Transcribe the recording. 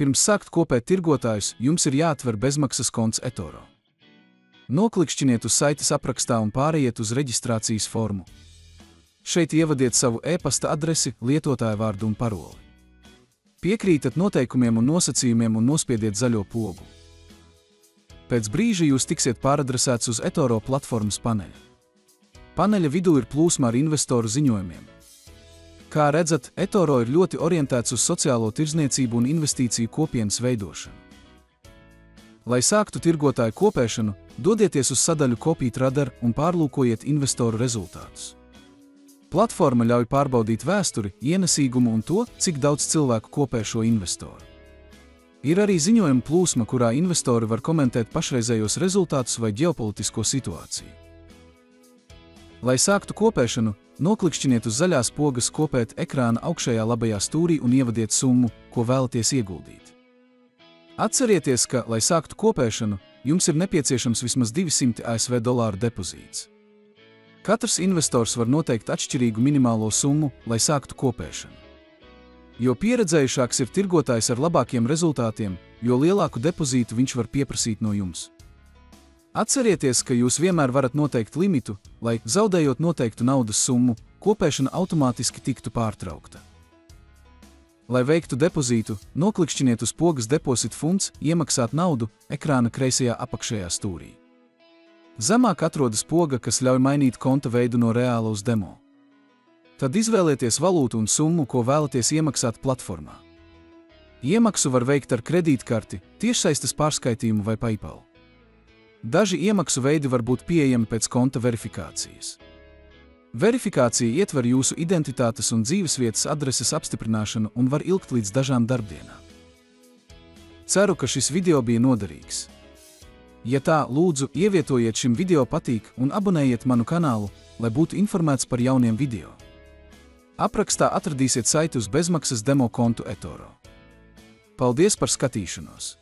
Pirms sākt kopēt tirgotājus, jums ir jāatver bezmaksas konts eToro. Noklikšķiniet uz saites aprakstā un pārejiet uz reģistrācijas formu. Šeit ievadiet savu e-pasta adresi, lietotāja vārdu un paroli. Piekrītat noteikumiem un nosacījumiem un nospiediet zaļo pogu. Pēc brīža jūs tiksiet pāradresēts uz eToro platformas paneļa. Paneļa vidū ir plūsma ar investoru ziņojumiem. Kā redzat, eToro ir ļoti orientēts uz sociālo tirdzniecību un investīciju kopienas veidošanu. Lai sāktu tirgotāju kopēšanu, dodieties uz sadaļu Copy Radar un pārlūkojiet investoru rezultātus. Platforma ļauj pārbaudīt vēsturi, ienesīgumu un to, cik daudz cilvēku kopē šo investoru. Ir arī ziņojuma plūsma, kurā investori var komentēt pašreizējos rezultātus vai ģeopolitisko situāciju. Lai sāktu kopēšanu, noklikšķiniet uz zaļās pogas kopēt ekrāna augšējā labajā stūrī un ievadiet summu, ko vēlaties ieguldīt. Atcerieties, ka, lai sāktu kopēšanu, jums ir nepieciešams vismaz $200 ASV depozīts. Katrs investors var noteikt atšķirīgu minimālo summu, lai sāktu kopēšanu. Jo pieredzējušāks ir tirgotājs ar labākiem rezultātiem, jo lielāku depozītu viņš var pieprasīt no jums. Atcerieties, ka jūs vienmēr varat noteikt limitu, lai, zaudējot noteiktu naudas summu, kopēšana automātiski tiktu pārtraukta. Lai veiktu depozītu, noklikšķiniet uz pogas Deposit Funds, iemaksāt naudu ekrāna kreisajā apakšējā stūrī. Zemāk atrodas poga, kas ļauj mainīt konta veidu no reāla uz demo. Tad izvēlieties valūtu un summu, ko vēlaties iemaksāt platformā. Iemaksu var veikt ar kredītkarti, tiešsaistes pārskaitījumu vai PayPal. Daži iemaksu veidi var būt pieejami pēc konta verifikācijas. Verifikācija ietver jūsu identitātes un dzīvesvietas adreses apstiprināšanu un var ilgt līdz dažām darbdienām. Ceru, ka šis video bija noderīgs. Ja tā, lūdzu, ievietojiet šim video patīk un abonējiet manu kanālu, lai būtu informēts par jauniem video. Aprakstā atradīsiet saiti uz bezmaksas demo kontu eToro. Paldies par skatīšanos!